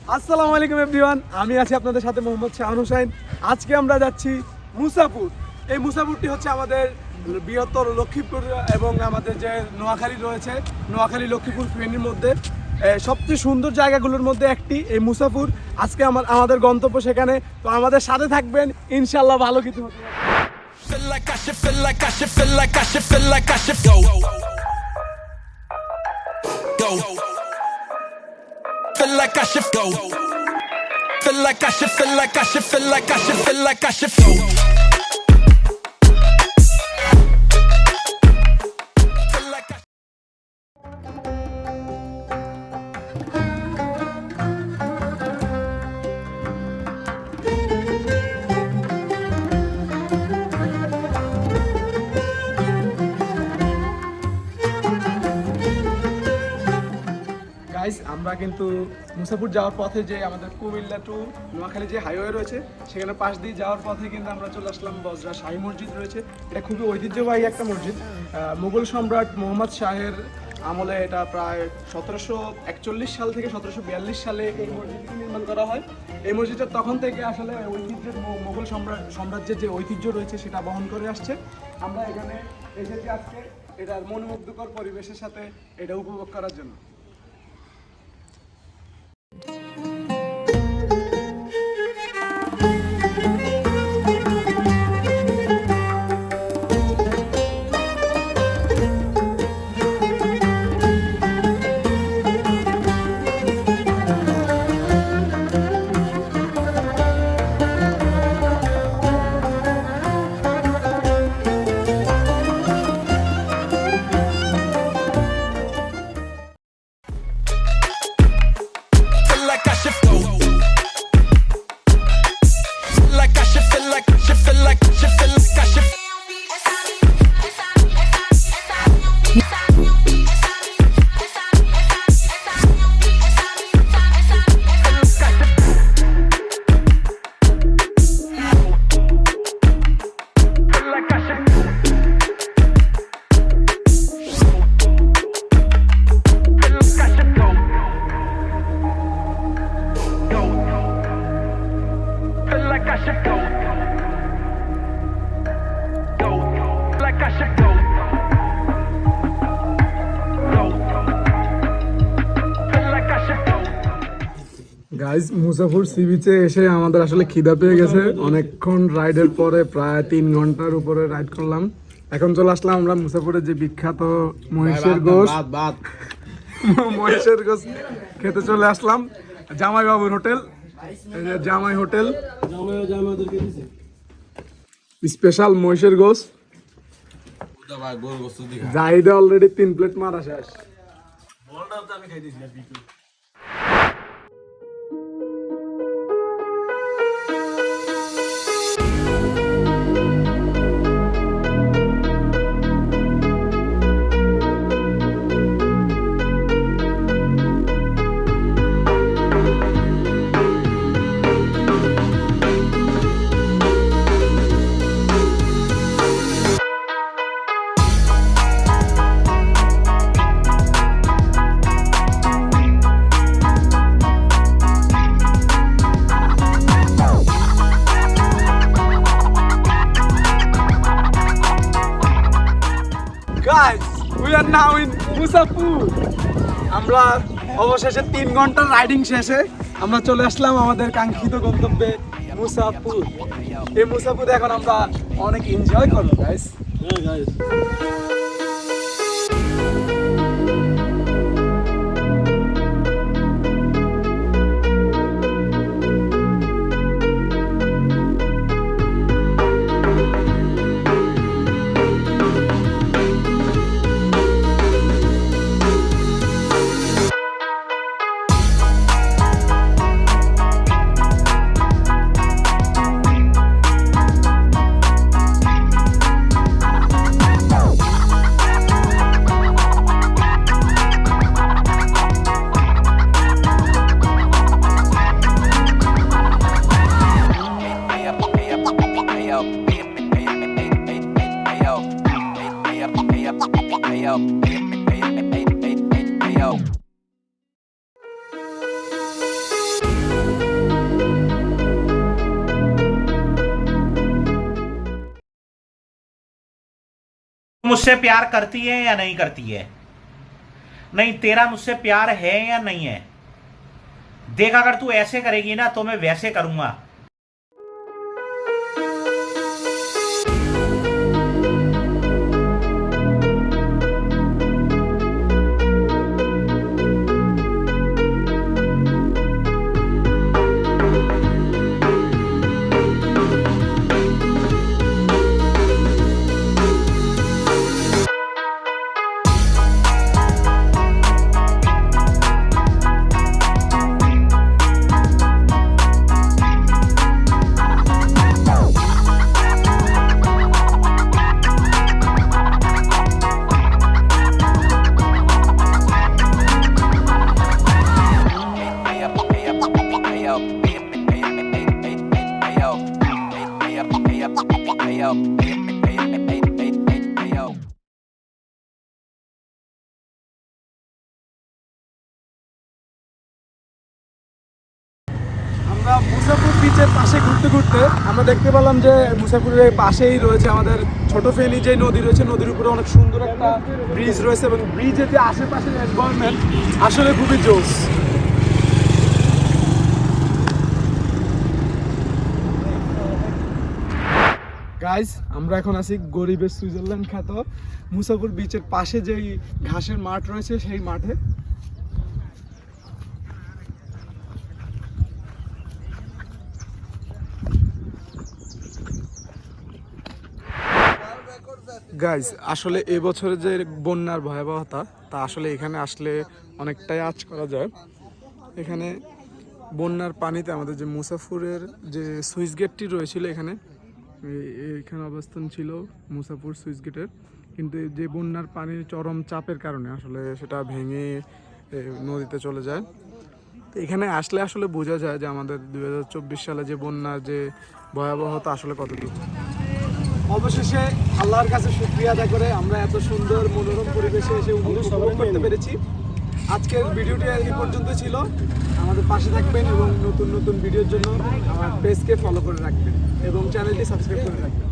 আসসালামু আলাইকুম এভরিওয়ান, আমি আছি আপনাদের সাথে মোহাম্মদ শাহান হোসেন। আজকে আমরা যাচ্ছি মুসাপুর। এই মুসাপুরটি হচ্ছে আমাদের বৃহত্তর লক্ষ্মীপুর এবং আমাদের যে নোয়াখালী রয়েছে, নোয়াখালী লক্ষ্মীপুর ফেনীর মধ্যে সবচেয়ে সুন্দর জায়গাগুলোর মধ্যে একটি এই মুসাপুর। আজকে আমাদের গন্তব্য সেখানে, তো আমাদের সাথে থাকবেন, ইনশাল্লাহ ভালো কিছু হতে পারে। Feel like I should, feel like I should, feel like I should, feel like I should go. Go. Feel like I should go. Feel like I should, feel like I should, feel like I should, feel like I should go. Feel like I guys, আমরা কিন্তু মুসাপুর যাওয়ার পথে যে আমাদের Comilla two Noakhali যে highway রয়েছে, সেখানে পাশ দিয়ে যাওয়ার পথে কিন্তু আমরা চলে আসলাম বজরা শাহী মসজিদ রয়েছে। এটা খুবই ঐতিহ্যবাহী একটা মসজিদ। মুঘল সম্রাট মোহাম্মদ শাহের আমলে এটা প্রায় 1741 সাল থেকে 1742 সালে এই মসজিদটি নির্মাণ করা হয়। এই মসজিদটা তখন থেকে আসলে ঐতিহ্যের মুঘল সাম্রাজ্যের যে ঐতিহ্য রয়েছে সেটা বহন করে আসছে। আমরা এখানে এসেছি আজকে এটার মনোমুগ্ধকর পরিবেশের সাথে এটা উপভোগ করার জন্য। feel like I should go. Feel like I should, feel like I should, feel like I should, feel like I should. Feel like I should go. Go. Feel like I should go. Go. Feel like I should go. Guys, মুসাফুর sea বিচে এসে আমাদের আসলে খিদা পেয়ে গেছে। অনেকক্ষণ রাইডের পরে প্রায় 3 ঘন্টার উপরে রাইড করলাম। এখন চলে আসলাম আমরা মুসাফুরের যে বিখ্যাত মহিষের গোশt, মহিষের গোশt খেতে চলে আসলাম জামাই বাবুর হোটেল। এই যে জামাই হোটেল, স্পেশাল মহিষের গোশt। জাহিদে অলরেডি 3 প্লেট মারা শেষ। Guys, we are now in Musapur. আমরা অবশেষে 3 ঘন্টার রাইডিং শেষে আমরা চলে আসলাম আমাদের কাঙ্ক্ষিত গন্তব্যে মুসাপুর। এই মুসাপুরে এখন আমরা অনেক এনজয় করবো গাইস। मुझसे प्यार करती है या नहीं करती है? नहीं, तेरा मुझसे प्यार है या नहीं है? देख, अगर तू ऐसे करेगी ना तो मैं वैसे करूंगा। আমরা মুসাফুর বিচের পাশে ঘুরতে ঘুরতে আমরা দেখতে পেলাম যে মুসাফুরের পাশেই রয়েছে আমাদের ছোট ফেনী যে নদী রয়েছে, নদীর উপরে অনেক সুন্দর একটা ব্রিজ রয়েছে এবং ব্রিজের যে আশেপাশের এনভায়রনমেন্ট আসলে খুবই জোস। গাইস, আমরা এখন আছি গরিবের সুইজারল্যান্ড খ্যাত মুসাফুর বিচের পাশে যেই ঘাসের মাঠ রয়েছে সেই মাঠে। গাইজ, আসলে এবছরের যে বন্যার ভয়াবহতা তা আসলে এখানে আসলে অনেকটাই আঁচ করা যায়। এখানে বন্যার পানিতে আমাদের যে মুসাফুরের যে সুইচ গেটটি রয়েছিল এখানে অবস্থান ছিল মুসাফুর সুইচ গেটের, কিন্তু যে বন্যার পানির চরম চাপের কারণে আসলে সেটা ভেঙে নদীতে চলে যায়। তো এখানে আসলে আসলে বোঝা যায় যে আমাদের 2024 সালে যে বন্যার যে ভয়াবহতা আসলে কতটুকু। অবশেষে আল্লাহর কাছে শুকরিয়া আদায় করে আমরা এত সুন্দর মনোরম পরিবেশে এসে উপভোগ করতে পেরেছি। আজকের ভিডিওটি এই পর্যন্ত ছিল। আমাদের পাশে থাকবেন এবং নতুন নতুন ভিডিওর জন্য আমার পেজকে ফলো করে রাখবেন এবং চ্যানেলটি সাবস্ক্রাইব করে রাখবেন।